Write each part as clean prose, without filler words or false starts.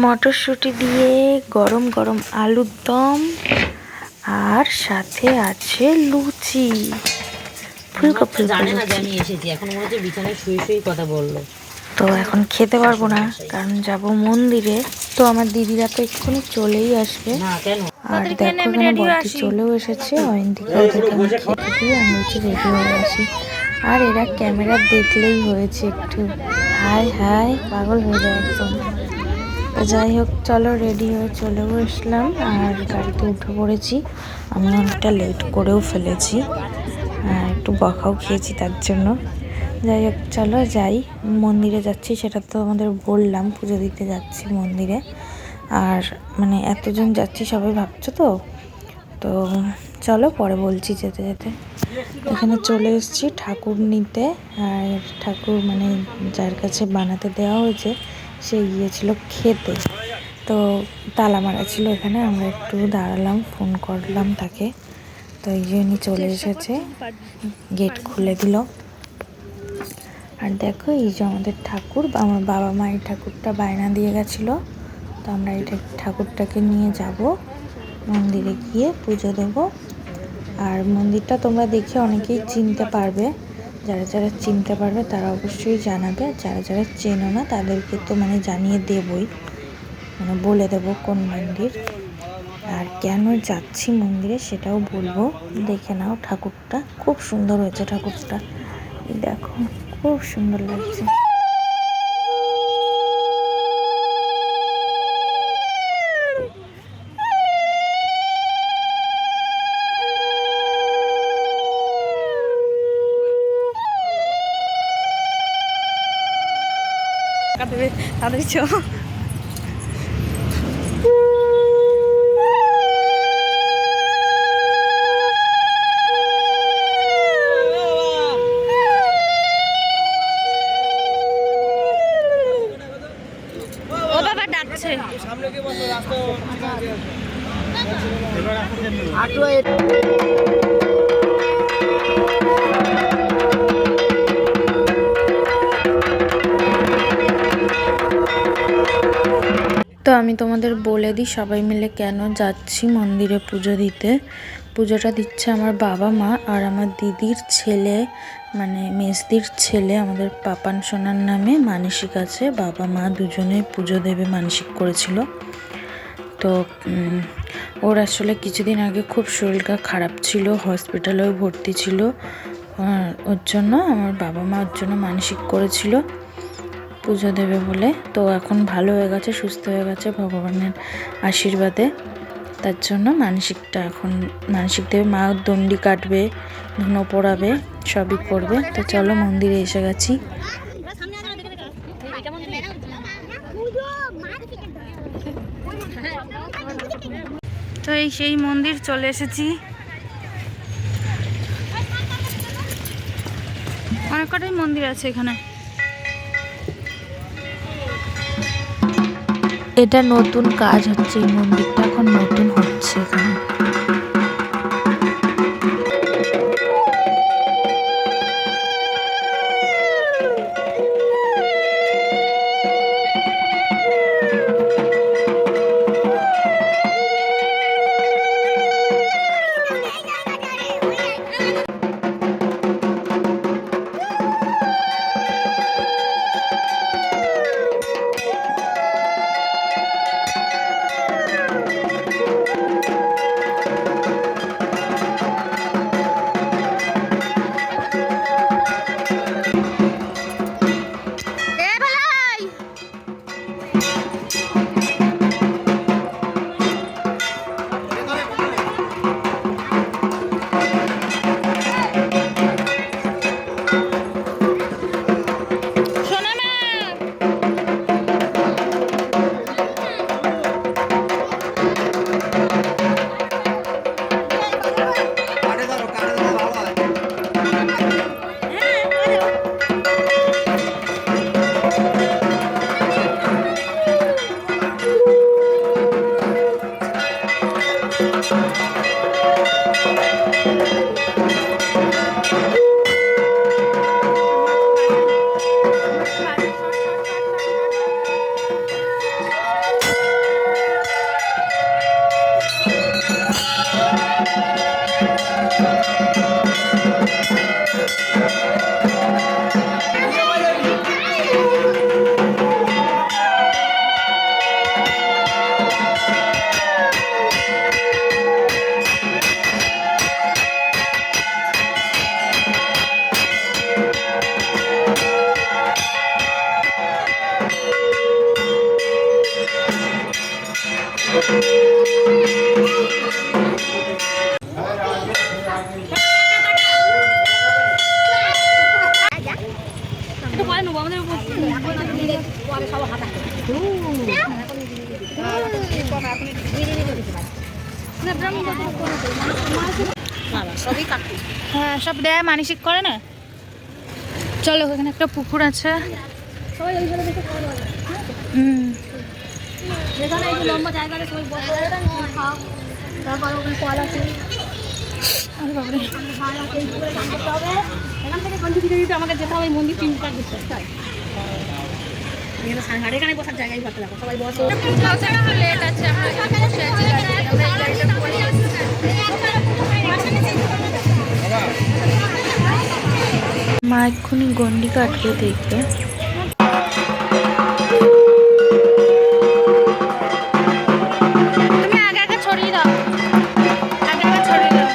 মটরশুঁটি দিয়ে গরম গরম আলুর দম আর সাথে আছে লুচি। ফুলকপি তো এখন খেতে পারবো না, কারণ যাব মন্দিরে। তো আমার দিদিরা তো এক্ষুনি চলেই আসবে। আর দেখো এখানে বড়দি চলেও এসেছে। অয়ন্তিকা ওদেরকে আমি খেতে দিয়ে আমি হচ্ছে রেডি হয়ে আসি। আর এরা ক্যামেরা দেখলেই হয়েছে একটু হাই হাই পাগল হয়ে যায় একদম। তো যাই হোক, চলো রেডি হয়ে চলেও এসলাম আর গাড়িতে উঠে পড়েছি। আমি অনেকটা লেট করেও ফেলেছি, একটু বকাও খেয়েছি তার জন্য। যাই হোক, চলো যাই। মন্দিরে যাচ্ছি সেটা তো আমাদের বললাম, পুজো দিতে যাচ্ছি মন্দিরে। আর মানে এতজন যাচ্ছি সবাই ভাবছো তো চলো পরে বলছি যেতে যেতে। এখানে চলে এসেছি ঠাকুর নিতে। আর ঠাকুর মানে যার কাছে বানাতে দেওয়া হয়েছে সে গিয়েছিল খেতে, তো তালা মারা ছিল এখানে। আমরা একটু দাঁড়ালাম, ফোন করলাম তাকে, তো এই জন্যই চলে এসেছে, গেট খুলে দিল। আর দেখো এই যে আমাদের ঠাকুর, আমার বাবা মায়ের ঠাকুরটা বায়না দিয়ে গেছিলো, তো আমরা এই ঠাকুরটাকে নিয়ে যাব মন্দিরে গিয়ে পুজো দেব। আর মন্দিরটা তোমরা দেখে অনেকেই চিনতে পারবে, যারা যারা চিনতে পারবে তারা অবশ্যই জানাবে। যারা যারা চেনো না তাদেরকে তো মানে জানিয়ে দেবই, মানে বলে দেবো কোন মন্দির আর কেন যাচ্ছি মন্দিরে সেটাও বলবো। দেখে নাও, ঠাকুরটা খুব সুন্দর হয়েছে। ঠাকুরটা দেখো, খুব সুন্দর লাগছে। তাদের তো আমি তোমাদের বলে দিই সবাই মিলে কেন যাচ্ছি মন্দিরে পুজো দিতে। পুজোটা দিচ্ছে আমার বাবা মা আর আমার দিদির ছেলে, মানে মেজদির ছেলে। আমাদের পাপান সোনার নামে মানসিক আছে, বাবা মা দুজনে পুজো দেবে মানসিক করেছিল। তো ওর আসলে কিছুদিন আগে খুব শরীরটা খারাপ ছিল, হসপিটালেও ভর্তি ছিল। ওর জন্য আমার বাবা মা ওর জন্য মানসিক করেছিল পুজো দেবে বলে। তো এখন ভালো হয়ে গেছে, সুস্থ হয়ে গেছে ভগবানের আশীর্বাদে। তার জন্য মানসিকটা এখন মানসিক দেবে। মা দণ্ডি কাটবে, ধুনো পোড়াবে, সবই করবে। তো চলো মন্দিরে এসে গেছি। তো এই সেই মন্দির চলে এসেছি। অনেক কটাই মন্দির আছে এখানে। এটা নতুন কাজ হচ্ছে, এই মন্দিরটা এখন নতুন হচ্ছে এখানে। হ্যাঁ সব দেয়, মানসিক করে না। চলো, ওখানে একটা পুকুর আছে। লম্বা জায়গাটা তারপর ওখানে কল আছে। এখান থেকে কন্টিনিউ দিতে আমাকে যেতে হবে মন্দির 3টা দিতে। এখানে বসার জায়গায় করতে লাগো, সবাই বসো। লেট আছে, মা এক্ষুনি গন্ডি কাটবে দেখবে। তুমি আগে আগে ছড়িয়ে দাও, আগে আগে ছড়িয়ে দাও।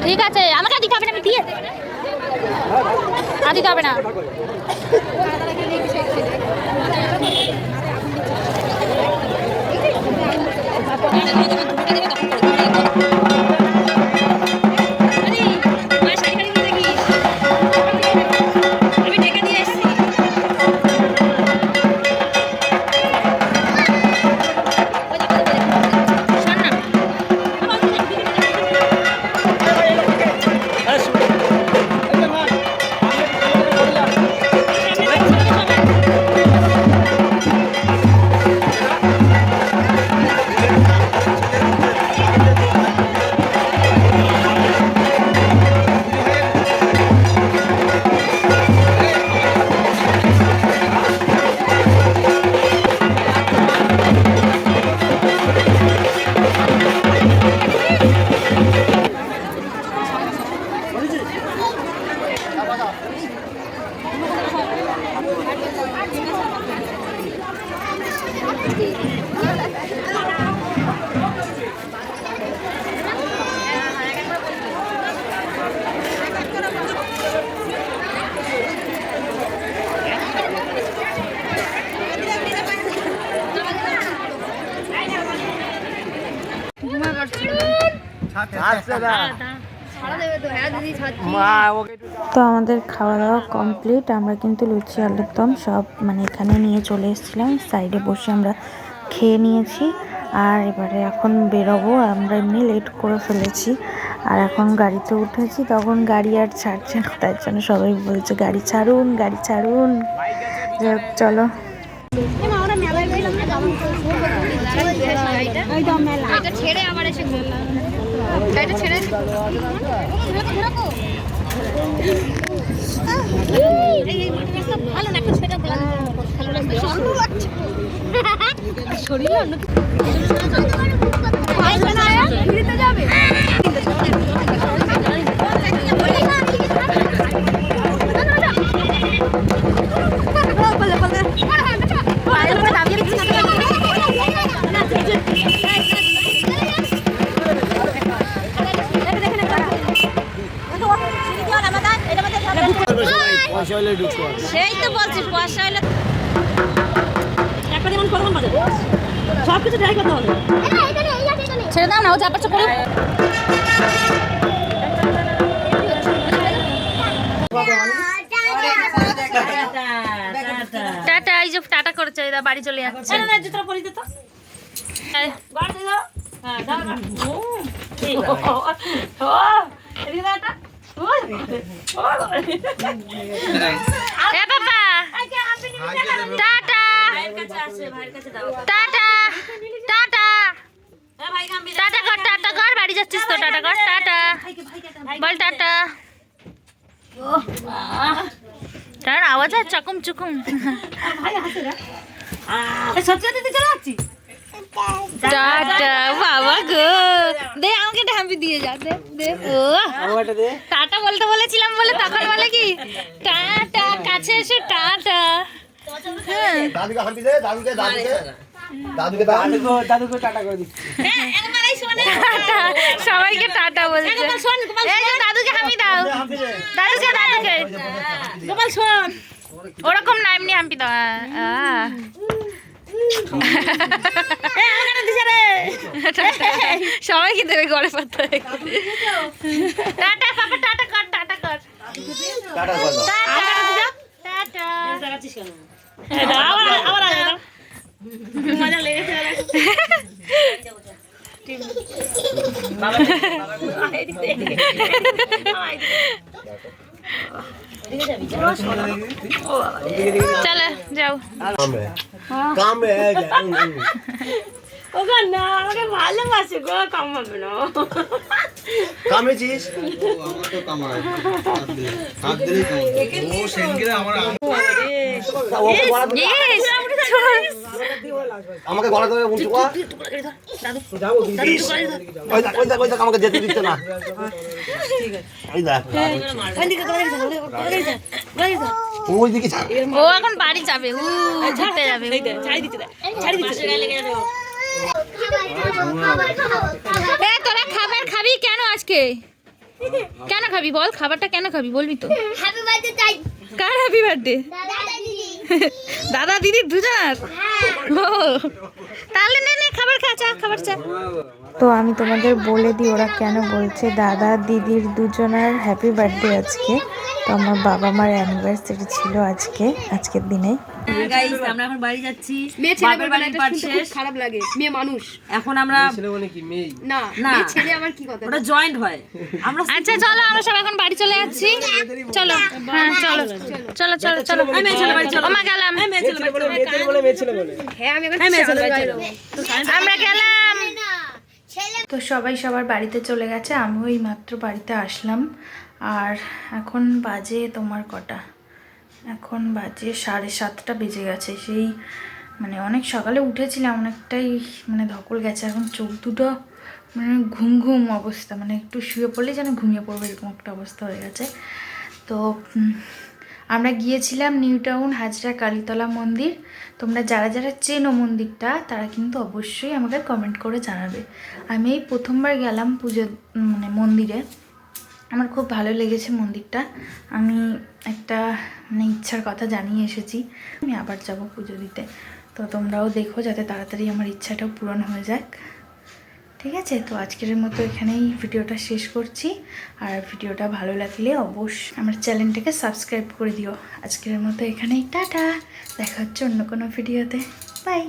ঠিক আছে, আমাকে দিতে হবে না, আমি দিয়ে দিতে হবে না। তো আমাদের খাওয়া দাওয়া কমপ্লিট। আমরা কিন্তু লুচি আলুর দম সব মানে এখানে নিয়ে চলে এসেছিলাম, সাইডে বসে আমরা খেয়ে নিয়েছি। আর এবারে এখন বেরোবো, আমরা এমনি লেট করে ফেলেছি। আর এখন গাড়িতে উঠেছি, তখন গাড়ি আর ছাড়ছে না, তার জন্য সবাই বলছে গাড়ি ছাড়ুন, গাড়ি ছাড়ুন। চলো, ছেড়ে আবার এসে ছেড়ে এই মাটির রাস্তা ভালো না, এখন সেটা ভালো লাগবে। শরীরে অন্য আসবে না, ঘুরতে যাবে। সেই তো বলছি পয়সা হলে একটা যেমন কতক্ষণ বাজে সব কিছু ট্রাই করতে হবে। ছেড়ে দাও না, ও যা পারছে করো। টাটা, এই যে টাটা করেছে, এরা বাড়ি চলে যাচ্ছে। জুতোটা পরিয়ে দিত। এ বাবা টাটা টাটা টাটা টাটা কর, টাটা কর, বাড়ি যাচ্ছিস তো, টাটা কর, টাটা বল, টাটা। তার আওয়াজ আর চকুম চুকুম। টাটা বাবা গো, দে আমাকে একটা হাম্পি দিয়ে যা, দে দে। ও টাটা বলতে বলেছিলাম বলে তখন বলে কি টাটা, কাছে এসে টাটা। হ্যাঁ দাদুকে হাঁটি দে, দাদুকে দাদুকে টাটা করে দিচ্ছি। টাটা, সবাইকে টাটা বলছে। এই যে দাদুকে হামি দাও, দাদুকে গোপাল শোন, ওরকম না, এমনি হাম্পি দাও। সবাইকে দেবে গড়ে পাতায়। টাটা পাপা, টাটা কর, টাটা কর, টাটা করে দাও। টাটা। মজা লেগেছে। চলো যাও। কামে ওগো না, আমাকে ভালোবাসে গো, কামাবে না। কামেছিস? আমাকে গলা ধরে উঁচু কর। ওই দেখ আমাকে যেতে দিচ্ছে না। ওই দেখ ওই দিকে ও এখন বাড়ি যাবে, ঘুরতে যাবে। তোরা খাবার খাবি কেন আজকে? কেন খাবি বল, খাবারটা কেন খাবি বলবি তো। হ্যাপি বার্থডে তাই কার হ্যাপি বার্থডে? দাদা দিদি দাদা দিদি দুজনার? ও তাহলে নে নে খাবার খা, চা খাবার চা। তো আমি তোমাদের বলে দিই ওরা কেন বলছে দাদা দিদির দুজনার হ্যাপি বার্থডে আজকে। তো আমার বাবা মার অ্যানিভার্সারি ছিল আজকের দিনে। গাইস আমরা এখন বাড়ি যাচ্ছি, মেয়ে ছেলে বাপের বাড়ির পাট শেষ। খারাপ লাগে, মেয়ে মানুষ এখন আমরা না, না মেয়ে ছেলে আবার কি কথা। ওটা জয়েন্ট হয়। আমরা আচ্ছা চলো, আমরা সব এখন বাড়ি চলে যাচ্ছি। চলো হ্যাঁ চলো চলো চলো চলো, মেয়ে ছেলে বাড়ি চলো। ওমা গেলাম, মেয়ে ছেলে বাড়ি চলো। হ্যাঁ আমি এখন মেয়ে ছেলে বাড়ি চলো। আমরা গেলাম। ছেলে তো সবাই সবার বাড়িতে চলে গেছে, আমিও এই মাত্র বাড়িতে আসলাম। আর এখন বাজে তোমার কটা, এখন বাজে 7:30 বেজে গেছে। সেই মানে অনেক সকালে উঠেছিলাম, অনেকটাই মানে ধকল গেছে। এখন চোখ দুটো মানে ঘুম ঘুম অবস্থা, মানে একটু শুয়ে পড়লে যেন ঘুমিয়ে পড়বে এরকম একটা অবস্থা হয়ে গেছে। তো আমরা গিয়েছিলাম নিউ টাউন হাজরা কালীতলা মন্দির। তোমরা যারা যারা চেনো মন্দিরটা তারা কিন্তু অবশ্যই আমাকে কমেন্ট করে জানাবে। আমি এই প্রথমবার গেলাম পুজো মানে মন্দিরে, আমার খুব ভালো লেগেছে মন্দিরটা। আমি একটা মানে ইচ্ছার কথা জানিয়ে এসেছি, আমি আবার যাব পুজো দিতে। তো তোমরাও দেখো যাতে তাড়াতাড়ি আমার ইচ্ছাটাও পূরণ হয়ে যাক, ঠিক আছে? তো আজকের মতো এখানেই ভিডিওটা শেষ করছি। আর ভিডিওটা ভালো লাগলে অবশ্যই আমার চ্যানেলটাকে সাবস্ক্রাইব করে দিও। আজকের মতো এখানেই টাটা, দেখা হচ্ছে অন্য কোনো ভিডিওতে, বাই।